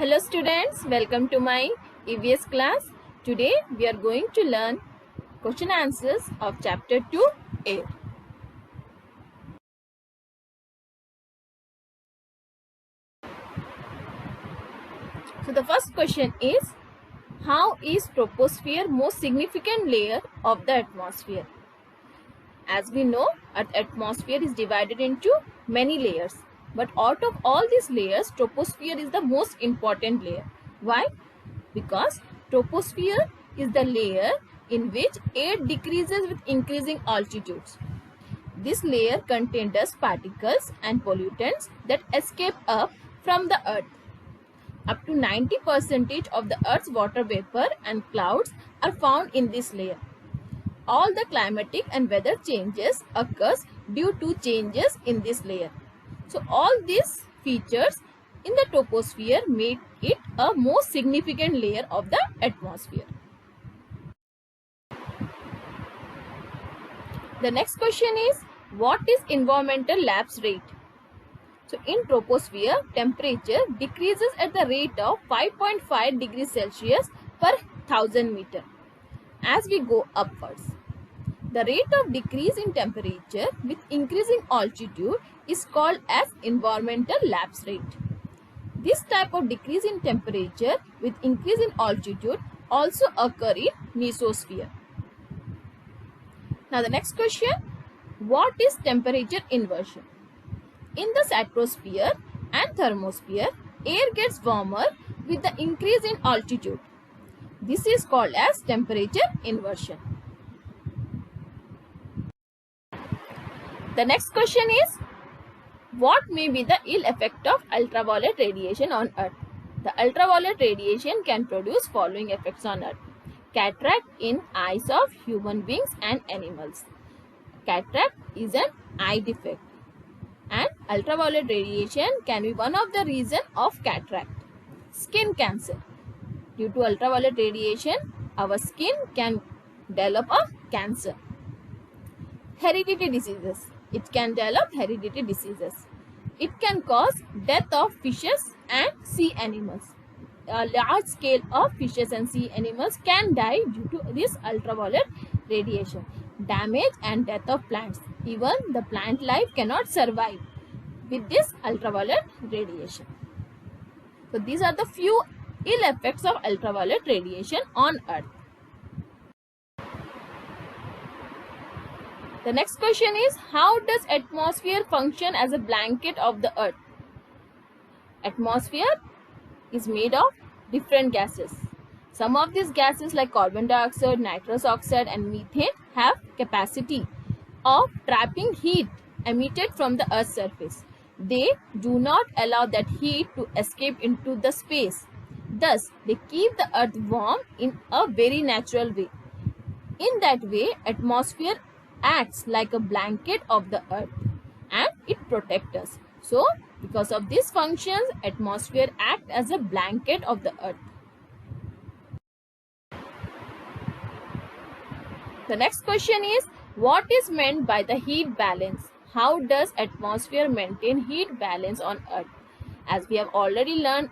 Hello students, welcome to my EVS class. Today we are going to learn question answers of chapter 2 Air. So the first question is, how is troposphere most significant layer of the atmosphere? As we know, Earth's atmosphere is divided into many layers. But out of all these layers, troposphere is the most important layer. Why? Because troposphere is the layer in which air decreases with increasing altitudes. This layer contains dust particles and pollutants that escape up from the earth. Up to 90% of the earth's water vapor and clouds are found in this layer. All the climatic and weather changes occurs due to changes in this layer. So all these features in the troposphere make it a most significant layer of the atmosphere. The next question is, what is environmental lapse rate? So in troposphere, temperature decreases at the rate of 5.5 degrees Celsius per 1000 meter as we go upwards. The rate of decrease in temperature with increasing altitude is called as environmental lapse rate. This type of decrease in temperature with increase in altitude also occur in mesosphere. Now the next question, what is temperature inversion? In the stratosphere and thermosphere, air gets warmer with the increase in altitude. This is called as temperature inversion. The next question is, what may be the ill effect of ultraviolet radiation on Earth? The ultraviolet radiation can produce following effects on Earth. Cataract in eyes of human beings and animals. Cataract is an eye defect, and ultraviolet radiation can be one of the reasons of cataract. Skin cancer. Due to ultraviolet radiation, our skin can develop a cancer. Hereditary diseases. It can develop hereditary diseases. It can cause death of fishes and sea animals. A large scale of fishes and sea animals can die due to this ultraviolet radiation. Damage and death of plants. Even the plant life cannot survive with this ultraviolet radiation. So these are the few ill effects of ultraviolet radiation on Earth. The next question is, how does atmosphere function as a blanket of the Earth? Atmosphere is made of different gases. Some of these gases like carbon dioxide, nitrous oxide and methane have capacity of trapping heat emitted from the Earth's surface. They do not allow that heat to escape into the space. Thus, they keep the Earth warm in a very natural way. In that way, atmosphere acts like a blanket of the Earth and it protects us. So, because of these functions, atmosphere acts as a blanket of the Earth. The next question is, what is meant by the heat balance? How does atmosphere maintain heat balance on Earth? As we have already learned,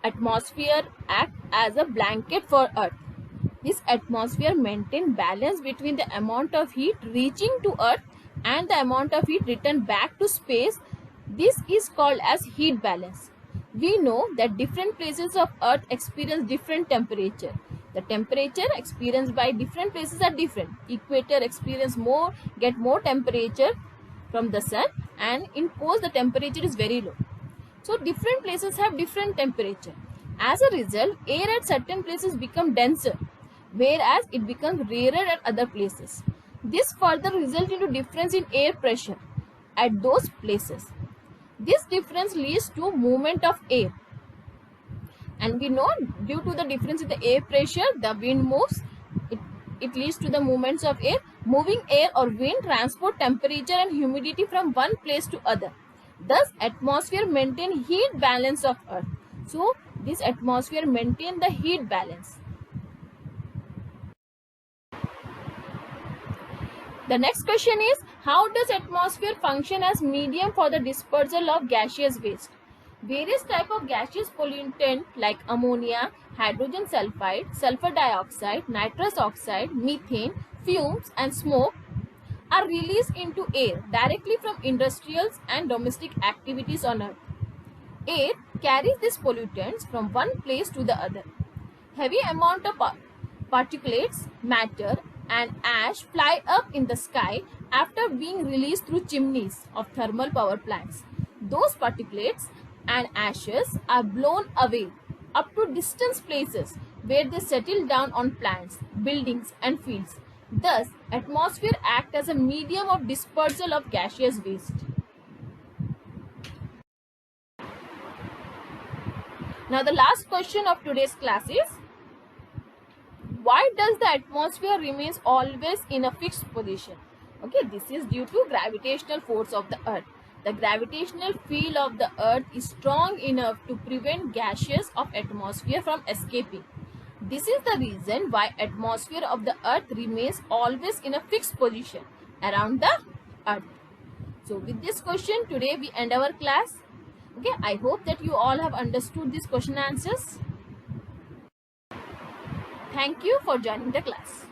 atmosphere acts as a blanket for Earth. This atmosphere maintains balance between the amount of heat reaching to Earth and the amount of heat returned back to space. This is called as heat balance. We know that different places of Earth experience different temperature. The temperature experienced by different places are different. Equator experience get more temperature from the sun, and in poles the temperature is very low. So different places have different temperature. As a result, air at certain places become denser, whereas it becomes rarer at other places. This further results into difference in air pressure at those places. This difference leads to movement of air. And we know due to the difference in the air pressure, the wind moves. It leads to the movements of air. Moving air or wind transport temperature and humidity from one place to other. Thus, atmosphere maintain heat balance of Earth. So, this atmosphere maintain the heat balance. The next question is, how does atmosphere function as medium for the dispersal of gaseous waste? Various type of gaseous pollutant like ammonia, hydrogen sulfide, sulfur dioxide, nitrous oxide, methane, fumes and smoke are released into air directly from industrial and domestic activities on Earth. Air carries these pollutants from one place to the other. Heavy amount of particulates, matter and ash fly up in the sky after being released through chimneys of thermal power plants. Those particulates and ashes are blown away up to distant places where they settle down on plants, buildings and fields. Thus, atmosphere acts as a medium of dispersal of gaseous waste. Now the last question of today's class is, why does the atmosphere remains always in a fixed position? Okay, this is due to gravitational force of the earth. The gravitational field of the earth is strong enough to prevent gases of atmosphere from escaping. This is the reason why atmosphere of the earth remains always in a fixed position around the earth. So with this question today we end our class. Okay, I hope that you all have understood these question answers. Thank you for joining the class.